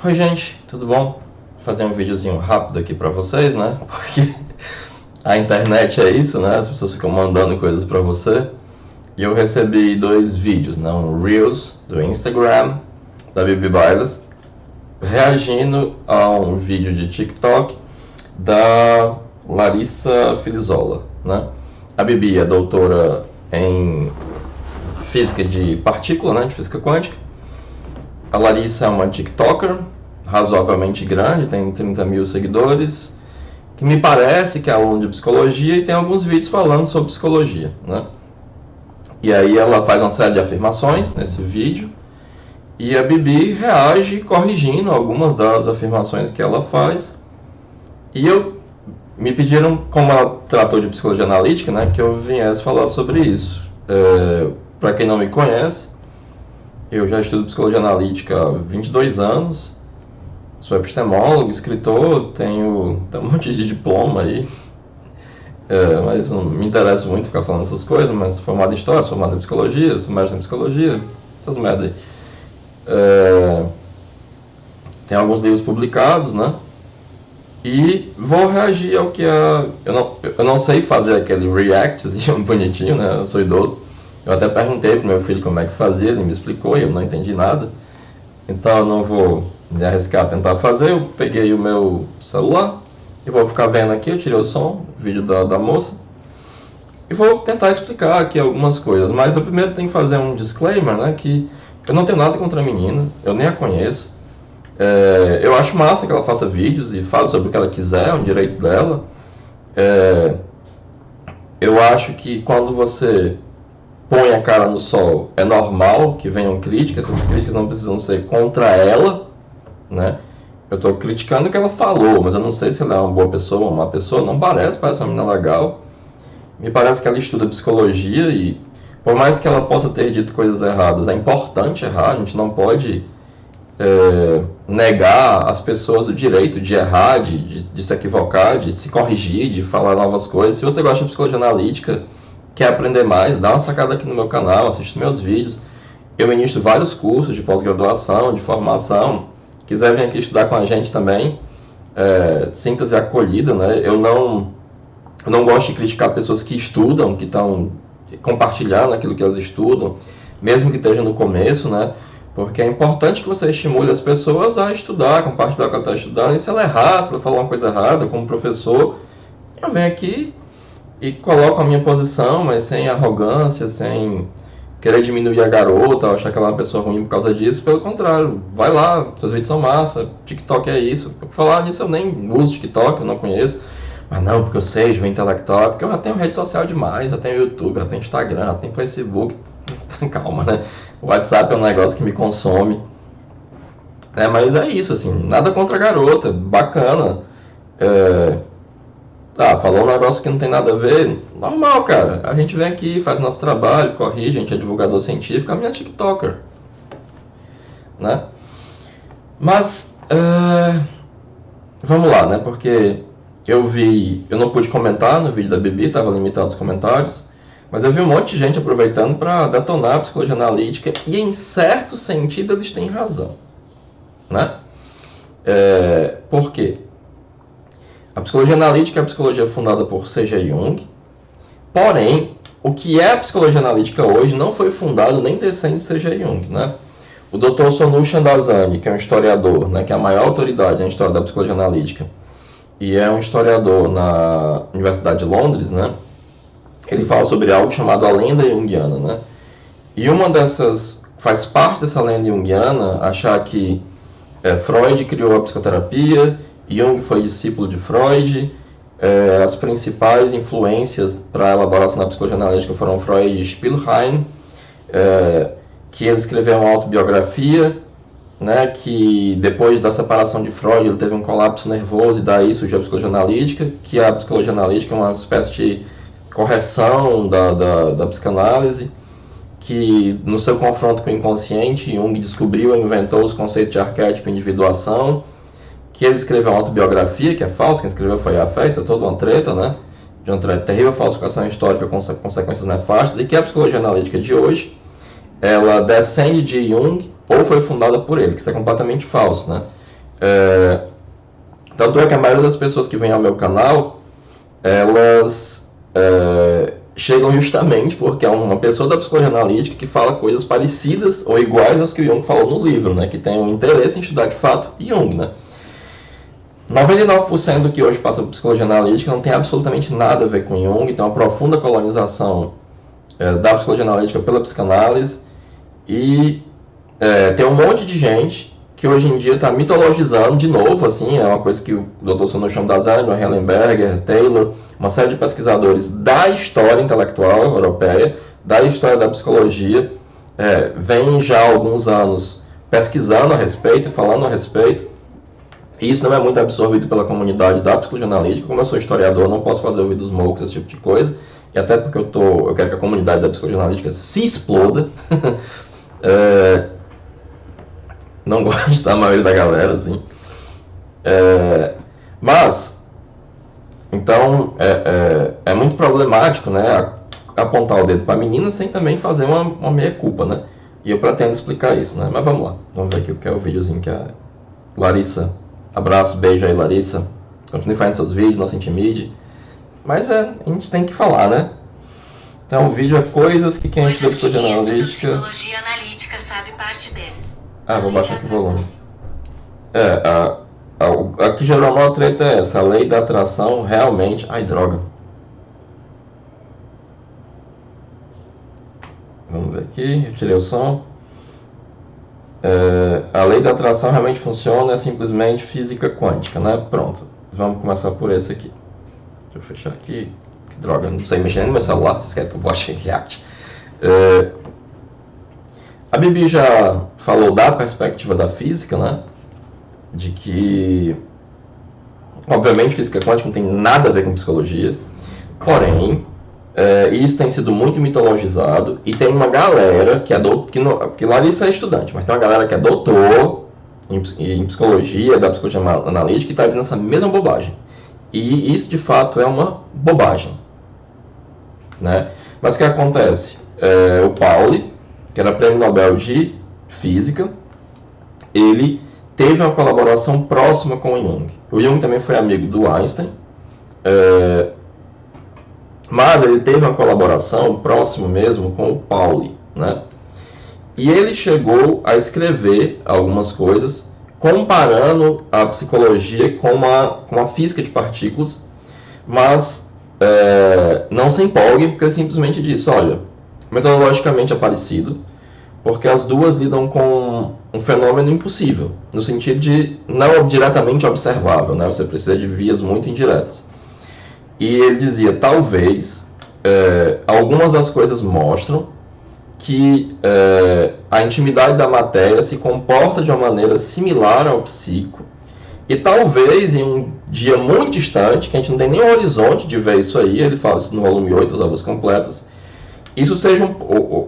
Oi gente, tudo bom? Vou fazer um videozinho rápido aqui pra vocês, né? Porque a internet é isso, né? As pessoas ficam mandando coisas pra você. E eu recebi dois vídeos, né? Um Reels do Instagram, da Bibi Bailas, reagindo a um vídeo de TikTok da Larissa Filizola, né? A Bibi é doutora em física de partícula, né? De física quântica. A Larissa é uma TikToker razoavelmente grande, tem 30 mil seguidores, que me parece que é aluna de psicologia e tem alguns vídeos falando sobre psicologia, né? E aí ela faz uma série de afirmações nesse vídeo e a Bibi reage corrigindo algumas das afirmações que ela faz. E me pediram, como ela tratou de psicologia analítica, né, que eu viesse falar sobre isso. Para quem não me conhece, eu já estudo psicologia analítica há 22 anos, sou epistemólogo, escritor, tenho um monte de diploma aí, mas não me interessa muito ficar falando essas coisas, mas sou formado em história, sou formado em psicologia, sou mestre em psicologia, essas merda aí. Tem alguns livros publicados, né? E vou reagir ao que eu não sei fazer aquele reactzinho bonitinho, né? Eu sou idoso. Eu até perguntei pro meu filho como é que fazia, ele me explicou e eu não entendi nada. Então eu não vou me arriscar a tentar fazer. Eu peguei o meu celular e vou ficar vendo aqui, eu tirei o som, o vídeo da moça. E vou tentar explicar aqui algumas coisas. Mas eu primeiro tenho que fazer um disclaimer, né? Que eu não tenho nada contra a menina, eu nem a conheço. Eu acho massa que ela faça vídeos e fale sobre o que ela quiser, é um direito dela. Eu acho que quando você põe a cara no sol, é normal que venham críticas, essas críticas não precisam ser contra ela, né? Eu estou criticando o que ela falou, mas eu não sei se ela é uma boa pessoa ou uma má pessoa, não parece uma menina legal. Me parece que ela estuda psicologia e, por mais que ela possa ter dito coisas erradas, é importante errar, a gente não pode negar às pessoas o direito de errar, de se equivocar, de se corrigir, de falar novas coisas. Se você gosta de psicologia analítica, quer aprender mais, dá uma sacada aqui no meu canal, assiste meus vídeos. Eu ministro vários cursos de pós-graduação, de formação. Quiser vir aqui estudar com a gente também, sinta-se acolhida, né? Eu não gosto de criticar pessoas que estudam, que estão compartilhando aquilo que elas estudam, mesmo que esteja no começo, né? Porque é importante que você estimule as pessoas a estudar, compartilhar o que ela está estudando. E se ela errar, se ela falar uma coisa errada, como professor, eu venho aqui e coloco a minha posição, mas sem arrogância, sem querer diminuir a garota, ou achar que ela é uma pessoa ruim por causa disso. Pelo contrário, vai lá, seus vídeos são massa, TikTok é isso. Por falar nisso, eu nem uso TikTok, eu não conheço. Mas não, porque eu seja um intelectual, porque eu já tenho rede social demais, já tenho YouTube, já tenho Instagram, já tenho Facebook. Calma, né? O WhatsApp é um negócio que me consome. Mas é isso, assim, nada contra a garota, bacana. Falou um negócio que não tem nada a ver, normal, cara. A gente vem aqui, faz o nosso trabalho, corrige, a gente é divulgador científico, a minha TikToker, né? Mas, vamos lá, né? Porque eu não pude comentar no vídeo da Bibi, estava limitado os comentários, mas eu vi um monte de gente aproveitando para detonar a psicologia analítica e, em certo sentido, eles têm razão, né? Por quê? A psicologia analítica é a psicologia fundada por C.G. Jung, porém, o que é a psicologia analítica hoje não foi fundado nem descende de C.G. Jung, né? O Dr. Sonu Chandazani, que é um historiador, né, que é a maior autoridade na história da psicologia analítica, e é um historiador na Universidade de Londres, né? Ele fala sobre algo chamado a lenda junguiana, né? E faz parte dessa lenda junguiana achar que Freud criou a psicoterapia, Jung foi discípulo de Freud, as principais influências para a elaboração da psicologia analítica foram Freud e Spielheim, que ele escreveu uma autobiografia, né, que depois da separação de Freud ele teve um colapso nervoso e daí surgiu a psicologia analítica, que a psicologia analítica é uma espécie de correção da psicanálise, que no seu confronto com o inconsciente, Jung descobriu e inventou os conceitos de arquétipo e individuação, que ele escreveu uma autobiografia, que é falsa, quem escreveu foi a fé, isso é toda uma treta, né? De uma terrível falsificação histórica com consequências nefastas, e que a psicologia analítica de hoje, ela descende de Jung, ou foi fundada por ele, que isso é completamente falso, né? Tanto é que a maioria das pessoas que vêm ao meu canal, elas chegam justamente porque é uma pessoa da psicologia analítica que fala coisas parecidas ou iguais às que o Jung falou no livro, né? Que tem um interesse em estudar de fato Jung, né? 99% do que hoje passa por psicologia analítica não tem absolutamente nada a ver com Jung, tem uma profunda colonização da psicologia analítica pela psicanálise, e tem um monte de gente que hoje em dia está mitologizando de novo, assim, é uma coisa que o Dr. Sono chama da Zahn, Hellenberger, Taylor, uma série de pesquisadores da história intelectual europeia, da história da psicologia, vem já há alguns anos pesquisando a respeito e falando a respeito. E isso não é muito absorvido pela comunidade da psicologia analítica. Como eu sou historiador, não posso fazer ouvidos moucos, esse tipo de coisa. E até porque eu quero que a comunidade da psicologia analítica se exploda. Não gosto da maioria da galera, assim. Mas, então, é muito problemático, né, apontar o dedo para a menina sem também fazer uma meia-culpa, né? E eu pretendo explicar isso, né? Mas vamos lá. Vamos ver aqui o que é o videozinho que a Larissa... Abraço, beijo aí, Larissa. Continue fazendo seus vídeos, não se intimide. Mas a gente tem que falar, né? Então o vídeo é coisas que quem estuda psicologia analítica sabe, parte 10. Vou baixar aqui o volume. A que gerou a maior treta é essa. A lei da atração realmente... Ai, droga. Vamos ver aqui. Eu tirei o som. A lei da atração realmente funciona, é simplesmente física quântica, né? Pronto, vamos começar por esse aqui. Deixa eu fechar aqui. Que droga, não sei mexer no meu celular, vocês querem que eu bote em React. A Bibi já falou da perspectiva da física, né? De que, obviamente, física quântica não tem nada a ver com psicologia, porém, isso tem sido muito mitologizado, e tem uma galera que é que Larissa é estudante, mas tem uma galera que é doutor em psicologia, da psicologia analítica, que está dizendo essa mesma bobagem. E isso de fato é uma bobagem, né? Mas o que acontece? O Pauli, que era prêmio Nobel de Física, ele teve uma colaboração próxima com o Jung. O Jung também foi amigo do Einstein, mas ele teve uma colaboração próximo mesmo com o Pauli, né? E ele chegou a escrever algumas coisas comparando a psicologia com a física de partículas, mas não se empolguem, porque ele simplesmente disse, olha, metodologicamente é parecido, porque as duas lidam com um fenômeno impossível, no sentido de não diretamente observável, né? Você precisa de vias muito indiretas. E ele dizia, talvez, algumas das coisas mostram que a intimidade da matéria se comporta de uma maneira similar ao psíquico, e talvez em um dia muito distante, que a gente não tem nem um horizonte de ver isso aí, ele fala isso no volume 8, as obras completas, isso seja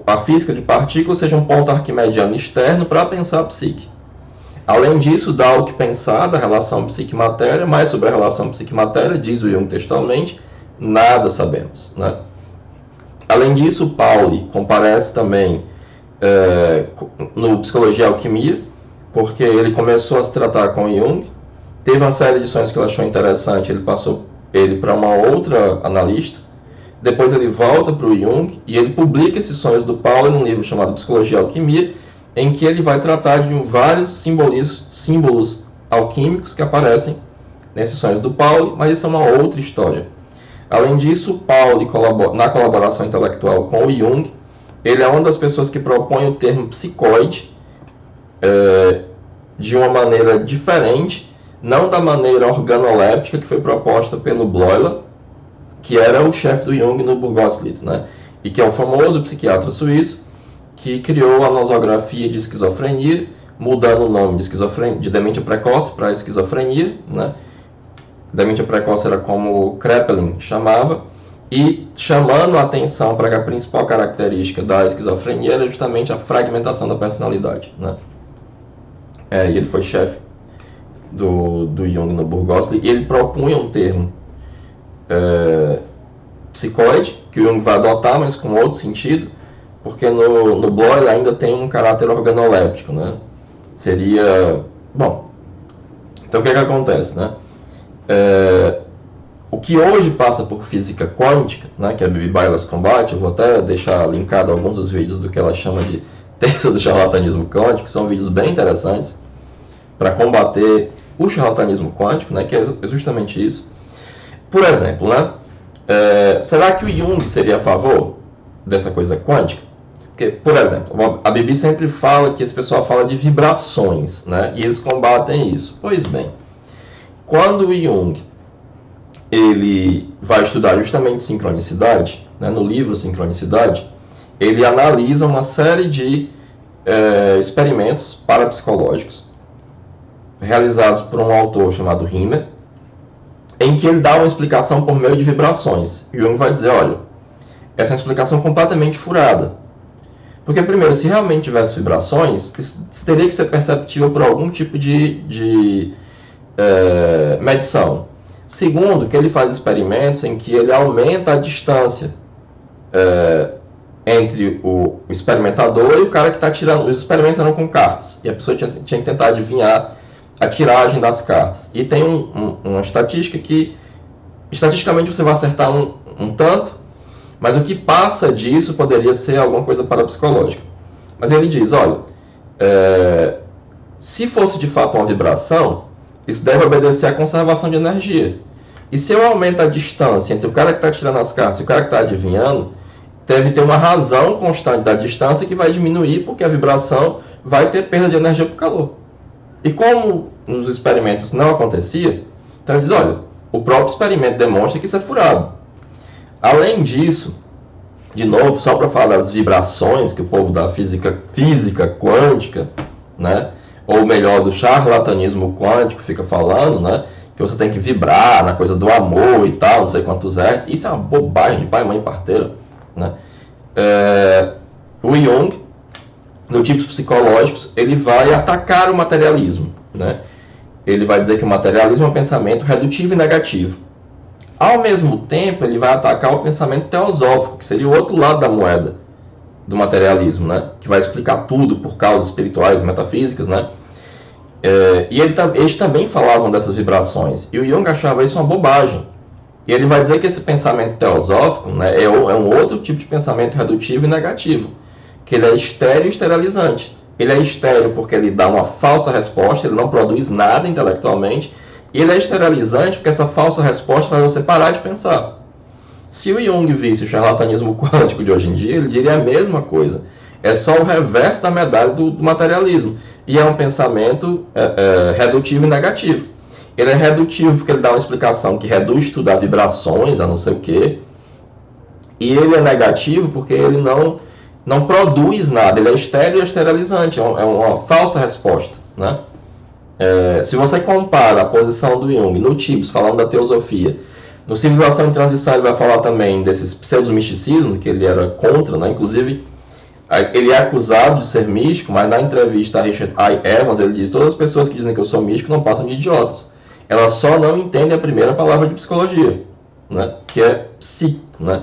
a física de partículas seja um ponto arquimediano externo para pensar a psique. Além disso, dá o que pensar da relação psique-matéria, mas sobre a relação psique-matéria, diz o Jung textualmente, nada sabemos, né? Além disso, Pauli comparece também no Psicologia e Alquimia, porque ele começou a se tratar com Jung, teve uma série de edições que ele achou interessante, ele passou ele para uma outra analista, depois ele volta para o Jung e ele publica esses sonhos do Pauli num livro chamado Psicologia e Alquimia, em que ele vai tratar de vários símbolos alquímicos que aparecem nesses sonhos do Pauli, mas isso é uma outra história. Além disso, Pauli, na colaboração intelectual com o Jung, ele é uma das pessoas que propõe o termo psicoide de uma maneira diferente, não da maneira organoléptica que foi proposta pelo Bleuler, que era o chefe do Jung no Burgosslitz, né? E que é o famoso psiquiatra suíço que criou a nosografia de esquizofrenia, mudando o nome de demência precoce para esquizofrenia, né? Demência precoce era como Kraepelin chamava, e chamando a atenção para que a principal característica da esquizofrenia era justamente a fragmentação da personalidade, né? E ele foi chefe do Jung no Burgosslitz, e ele propunha um termo psicoide, que o Jung vai adotar, mas com outro sentido, porque no Bleuler ainda tem um caráter organoléptico, né? Seria, bom, Então o que acontece, né? O que hoje passa por física quântica, né, que a Bibi Bailas combate, eu vou até deixar linkado alguns dos vídeos do que ela chama de terça do charlatanismo quântico, que são vídeos bem interessantes para combater o charlatanismo quântico, né, que é justamente isso. Por exemplo, né, será que o Jung seria a favor dessa coisa quântica? Porque, por exemplo, a Bibi sempre fala que esse pessoal fala de vibrações, né, e eles combatem isso. Pois bem, quando o Jung ele vai estudar justamente sincronicidade, né, no livro Sincronicidade, ele analisa uma série de experimentos parapsicológicos realizados por um autor chamado Rimmer, em que ele dá uma explicação por meio de vibrações. E Jung vai dizer, olha, essa é uma explicação completamente furada. Porque, primeiro, se realmente tivesse vibrações, isso teria que ser perceptível por algum tipo de medição. Segundo, que ele faz experimentos em que ele aumenta a distância entre o experimentador e o cara que está tirando. Os experimentos eram com cartas, e a pessoa tinha que tentar adivinhar a tiragem das cartas. E tem uma estatística que, estatisticamente, você vai acertar um tanto, mas o que passa disso poderia ser alguma coisa parapsicológica. Mas ele diz, olha, se fosse de fato uma vibração, isso deve obedecer à conservação de energia. E se eu aumento a distância entre o cara que está tirando as cartas e o cara que está adivinhando, deve ter uma razão constante da distância que vai diminuir, porque a vibração vai ter perda de energia por calor. E como nos experimentos não acontecia, então ele diz, olha, o próprio experimento demonstra que isso é furado. Além disso, de novo, só para falar das vibrações que o povo da física quântica, né, ou melhor, do charlatanismo quântico fica falando, né, que você tem que vibrar na coisa do amor e tal, não sei quantos hertz. Isso é uma bobagem de pai, mãe e parteira, né? O Jung, no tipos psicológicos, ele vai atacar o materialismo, né? Ele vai dizer que o materialismo é um pensamento redutivo e negativo. Ao mesmo tempo, ele vai atacar o pensamento teosófico, que seria o outro lado da moeda do materialismo, né? Que vai explicar tudo por causas espirituais, metafísicas, né? E eles também falavam dessas vibrações. E o Jung achava isso uma bobagem. E ele vai dizer que esse pensamento teosófico, né, é um outro tipo de pensamento redutivo e negativo. Que ele é estéril e esterilizante. Ele é estéril porque ele dá uma falsa resposta, ele não produz nada intelectualmente. E ele é esterilizante porque essa falsa resposta faz você parar de pensar. Se o Jung visse o charlatanismo quântico de hoje em dia, ele diria a mesma coisa. É só o reverso da medalha do materialismo. E é um pensamento redutivo e negativo. Ele é redutivo porque ele dá uma explicação que reduz tudo a vibrações, a não sei o quê. E ele é negativo porque ele não produz nada. Ele é estéril e esterilizante. É uma falsa resposta, né? Se você compara a posição do Jung no Tibbs, falando da teosofia, no Civilização em Transição ele vai falar também desses pseudo-misticismos que ele era contra, né? Inclusive, ele é acusado de ser místico, mas na entrevista a Richard I. Evans, ele diz: todas as pessoas que dizem que eu sou místico não passam de idiotas. Elas só não entendem a primeira palavra de psicologia, né? Que é psico, né?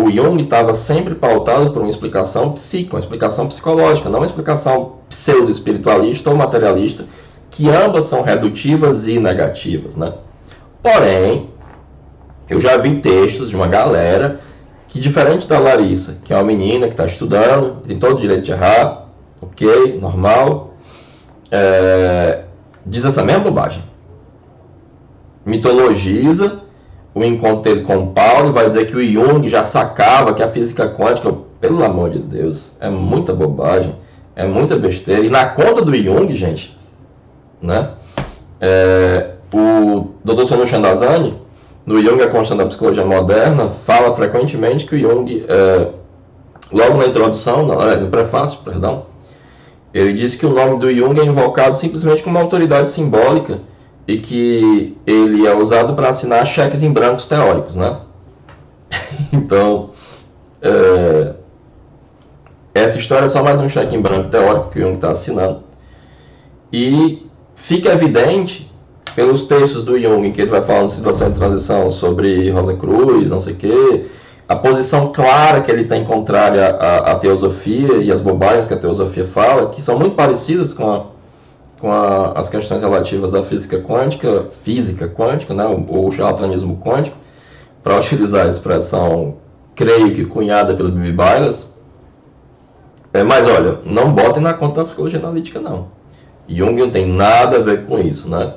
O Jung estava sempre pautado por uma explicação psíquica, uma explicação psicológica, não uma explicação pseudo-espiritualista ou materialista, que ambas são redutivas e negativas, né? Porém, eu já vi textos de uma galera que, diferente da Larissa, que é uma menina que está estudando, tem todo o direito de errar, ok, normal, diz essa mesma bobagem. Mitologiza o encontro dele com o Paulo e vai dizer que o Jung já sacava que a física quântica, pelo amor de Deus, é muita bobagem, é muita besteira. E na conta do Jung, gente, né, o Dr. Sonu Chandazani, no Jung, a Constante da Psicologia Moderna, fala frequentemente que o Jung, logo na introdução, aliás, no prefácio, perdão, ele diz que o nome do Jung é invocado simplesmente como uma autoridade simbólica e que ele é usado para assinar cheques em brancos teóricos, né? Então, essa história é só mais um cheque em branco teórico que o Jung está assinando. E fica evidente, pelos textos do Jung, em que ele vai falar de situação de transição sobre Rosa Cruz, não sei o quê, a posição clara que ele tem contrária à teosofia e as bobagens que a teosofia fala, que são muito parecidas com com as questões relativas à física quântica, né, ou charlatanismo quântico, para utilizar a expressão, creio que cunhada pelo Bibi Bailas. Mas olha, não botem na conta da psicologia analítica, não. Jung não tem nada a ver com isso, né?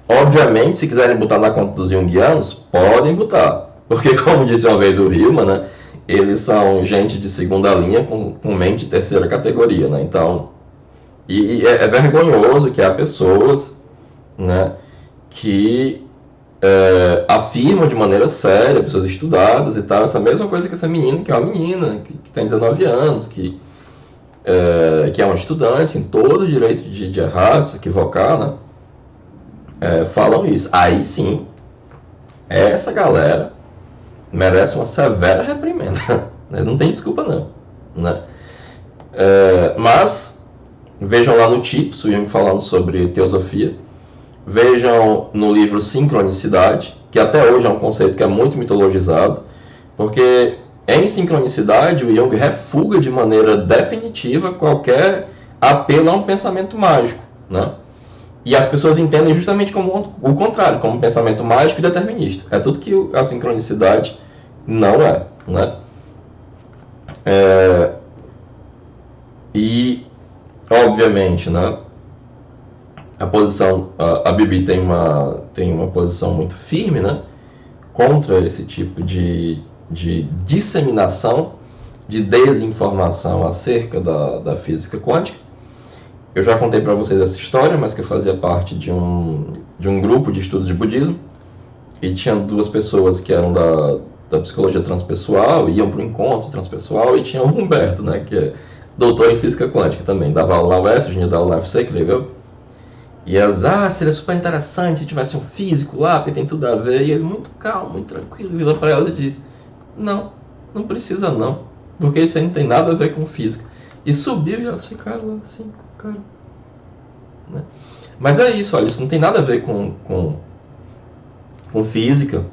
Obviamente, se quiserem botar na conta dos junguianos, podem botar. Porque, como disse uma vez o Hillman, né, eles são gente de segunda linha com mente de terceira categoria, né? Então, é vergonhoso que há pessoas, né, que afirmam de maneira séria, pessoas estudadas e tal, essa mesma coisa que essa menina, que é uma menina, que tem 19 anos, que é uma estudante, tem todo o direito de errar, de se equivocar, né? Falam isso. Aí sim, essa galera merece uma severa reprimenda. Não tem desculpa, não, né? Mas vejam lá no Tips, o Jung falando sobre teosofia. Vejam no livro Sincronicidade, que até hoje é um conceito que é muito mitologizado, porque em sincronicidade o Jung refuga de maneira definitiva qualquer apelo a um pensamento mágico, né? E as pessoas entendem justamente como o contrário, como um pensamento mágico e determinista. É tudo que a sincronicidade não é, né? E, obviamente, né, a Bibi tem uma posição muito firme, né, contra esse tipo de disseminação, de desinformação acerca da física quântica. Eu já contei para vocês essa história, mas que eu fazia parte de um grupo de estudos de budismo, e tinha duas pessoas que eram da psicologia transpessoal, iam para o encontro transpessoal, e tinha o Humberto, né, que é doutor em física quântica também, dava aula na UES, hoje em dia dá aula na UFC, que viu? E elas, seria super interessante se tivesse um físico lá, porque tem tudo a ver. E ele, muito calmo, muito tranquilo, vira para elas e diz: não precisa não, porque isso aí não tem nada a ver com física. E subiu e elas ficaram lá assim, cara, né? Mas é isso, olha, isso não tem nada a ver com física.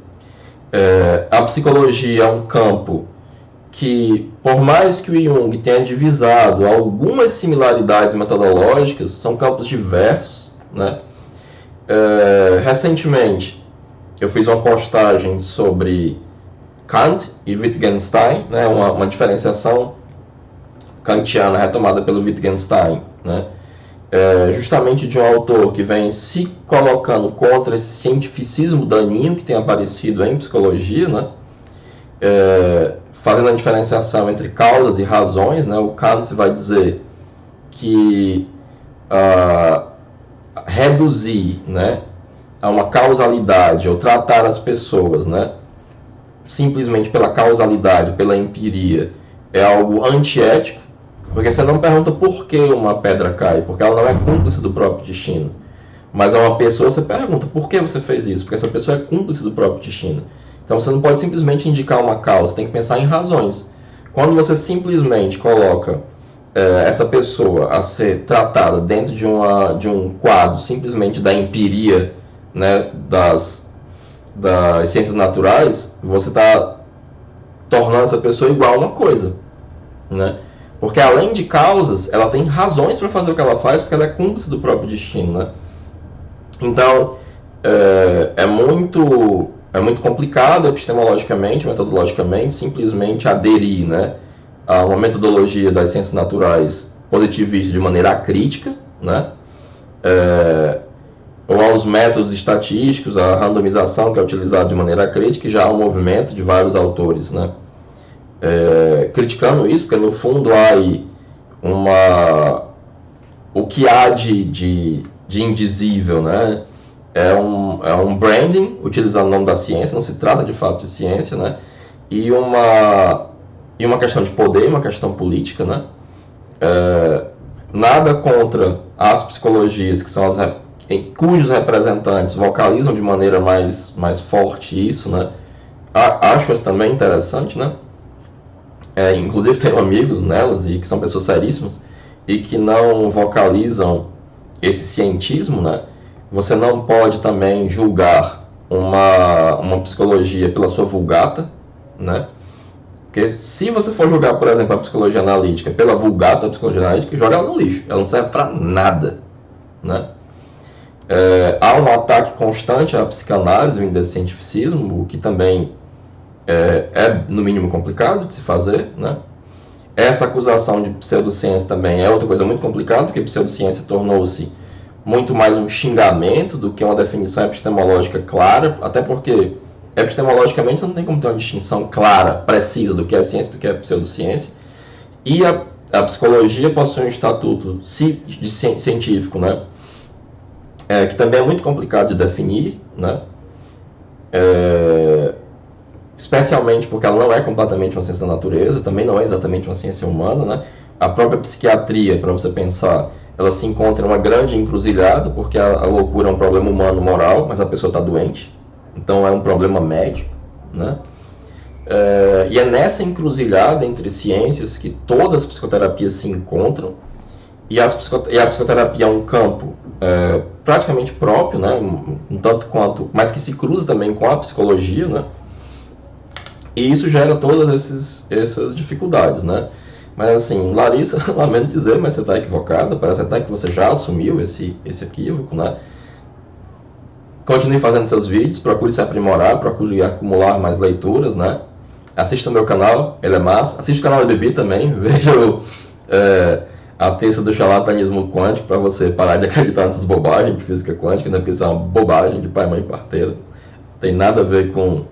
A psicologia é um campo que, por mais que o Jung tenha divisado algumas similaridades metodológicas, são campos diversos, né? Recentemente, eu fiz uma postagem sobre Kant e Wittgenstein, né? Uma diferenciação kantiana retomada pelo Wittgenstein, né? Justamente de um autor que vem se colocando contra esse cientificismo daninho que tem aparecido em psicologia, né? Fazendo a diferenciação entre causas e razões, né? O Kant vai dizer que reduzir, né, a uma causalidade, ou tratar as pessoas, né, simplesmente pela causalidade, pela empiria, é algo antiético, porque você não pergunta por que uma pedra cai, porque ela não é cúmplice do próprio destino. Mas a uma pessoa você pergunta por que você fez isso, porque essa pessoa é cúmplice do próprio destino. Então você não pode simplesmente indicar uma causa, tem que pensar em razões. Quando você simplesmente coloca essa pessoa a ser tratada dentro de um quadro simplesmente da empiria, né, das ciências naturais, você está tornando essa pessoa igual a uma coisa, né? Porque além de causas, ela tem razões para fazer o que ela faz, porque ela é cúmplice do próprio destino, né? Então, é muito complicado epistemologicamente, metodologicamente, simplesmente aderir, né, a uma metodologia das ciências naturais positivista de maneira acrítica, né, ou aos métodos estatísticos, a randomização que é utilizada de maneira crítica, e já há um movimento de vários autores, né, criticando isso, porque no fundo há aí o que há de indizível, né, é um branding, utilizando o nome da ciência, não se trata de fato de ciência, né, e uma questão de poder, uma questão política, né. Nada contra as psicologias que são cujos representantes vocalizam de maneira mais forte isso, né. Acho isso também interessante, né. Inclusive tenho amigos nelas e que são pessoas seríssimas e que não vocalizam esse cientismo, né. Você não pode também julgar uma psicologia pela sua vulgata, né? Porque se você for julgar, por exemplo, a psicologia analítica pela vulgata da psicologia analítica, joga ela no lixo. Ela não serve para nada, né? Há um ataque constante à psicanálise vindo desse cientificismo, o que também é no mínimo complicado de se fazer, né? Essa acusação de pseudociência também é outra coisa muito complicada, porque pseudociência tornou-se muito mais um xingamento do que uma definição epistemológica clara, até porque epistemologicamente você não tem como ter uma distinção clara, precisa do que é ciência e do que é pseudociência. E a psicologia possui um estatuto científico, né? Que também é muito complicado de definir, né? Especialmente porque ela não é completamente uma ciência da natureza, também não é exatamente uma ciência humana, né? A própria psiquiatria, para você pensar, ela se encontra em uma grande encruzilhada, porque a loucura é um problema humano moral, mas a pessoa está doente, então é um problema médico, né? E é nessa encruzilhada entre ciências que todas as psicoterapias se encontram, e a psicoterapia é um campo praticamente próprio, né? Um tanto quanto, mas que se cruza também com a psicologia, né? E isso gera todas essas dificuldades, né? Mas assim, Larissa, lamento dizer, mas você está equivocada, parece até que você já assumiu esse equívoco, né? Continue fazendo seus vídeos, procure se aprimorar, procure acumular mais leituras, né? Assista o meu canal, ele é massa. Assista o canal da Bibi também, veja a terça do charlatanismo quântico, para você parar de acreditar nessas bobagens de física quântica, né? Porque isso é uma bobagem de pai, mãe e parteira. Não tem nada a ver com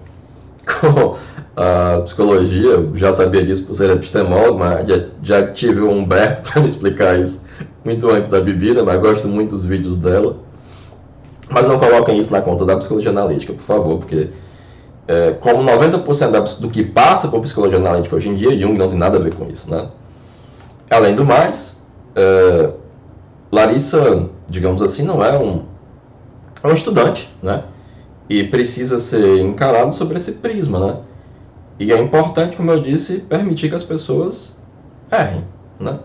a psicologia. Eu já sabia disso por ser epistemólogo, mas já tive o Humberto para me explicar isso muito antes da Bibi, né? Mas gosto muito dos vídeos dela. Mas não coloquem isso na conta da psicologia analítica, por favor, porque como 90% do que passa por psicologia analítica hoje em dia, Jung não tem nada a ver com isso, né? Além do mais, Larissa, digamos assim, não é um estudante, né? E precisa ser encarado sobre esse prisma, né? E é importante, como eu disse, permitir que as pessoas errem, né?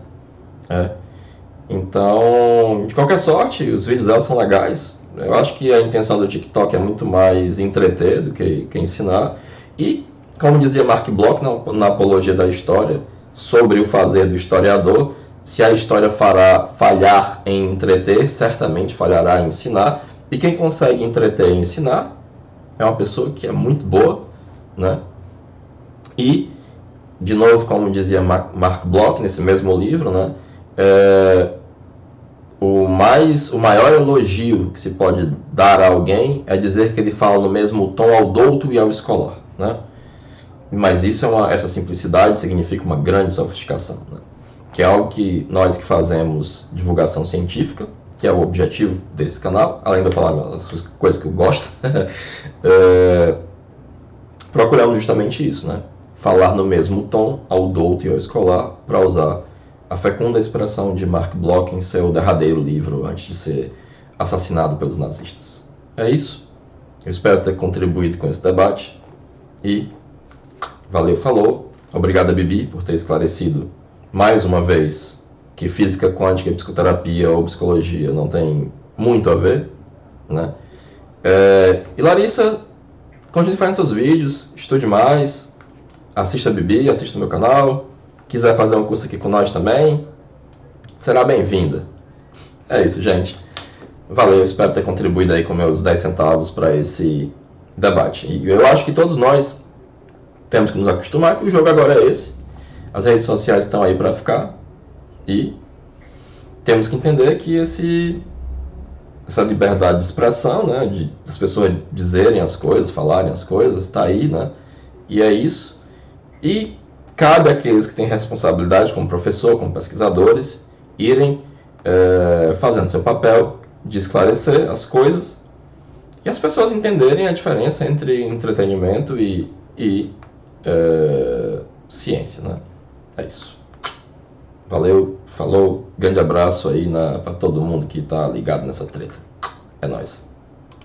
Então, de qualquer sorte, os vídeos dela são legais. Eu acho que a intenção do TikTok é muito mais entreter do que ensinar. E, como dizia Mark Bloch na Apologia da História, sobre o fazer do historiador, se a história falhar em entreter, certamente falhará em ensinar. E quem consegue entreter e ensinar é uma pessoa que é muito boa, né? E, de novo, como dizia Mark Bloch nesse mesmo livro, né? O maior elogio que se pode dar a alguém é dizer que ele fala no mesmo tom ao douto e ao escolar, né? Mas essa simplicidade significa uma grande sofisticação, né? Que é algo que nós que fazemos divulgação científica, que é o objetivo desse canal, além de eu falar as coisas que eu gosto, procuramos justamente isso, né? Falar no mesmo tom ao douto e ao escolar, para usar a fecunda expressão de Mark Bloch em seu derradeiro livro antes de ser assassinado pelos nazistas. É isso. Eu espero ter contribuído com esse debate. E valeu, falou. Obrigado, Bibi, por ter esclarecido mais uma vez que física quântica e psicoterapia ou psicologia não tem muito a ver, né? E Larissa, continue fazendo seus vídeos, estude mais, assista a Bibi, assista o meu canal. Quiser fazer um curso aqui com nós também, será bem-vinda. É isso, gente. Valeu, espero ter contribuído aí com meus 10 centavos para esse debate. E eu acho que todos nós temos que nos acostumar que o jogo agora é esse. As redes sociais estão aí para ficar. E temos que entender que essa liberdade de expressão, né, das pessoas dizerem as coisas, falarem as coisas, está aí, né? E é isso. E cabe àqueles que têm responsabilidade como professor, como pesquisadores, irem fazendo seu papel de esclarecer as coisas e as pessoas entenderem a diferença entre entretenimento e ciência, né? É isso. Valeu, falou, grande abraço aí para todo mundo que está ligado nessa treta. É nóis.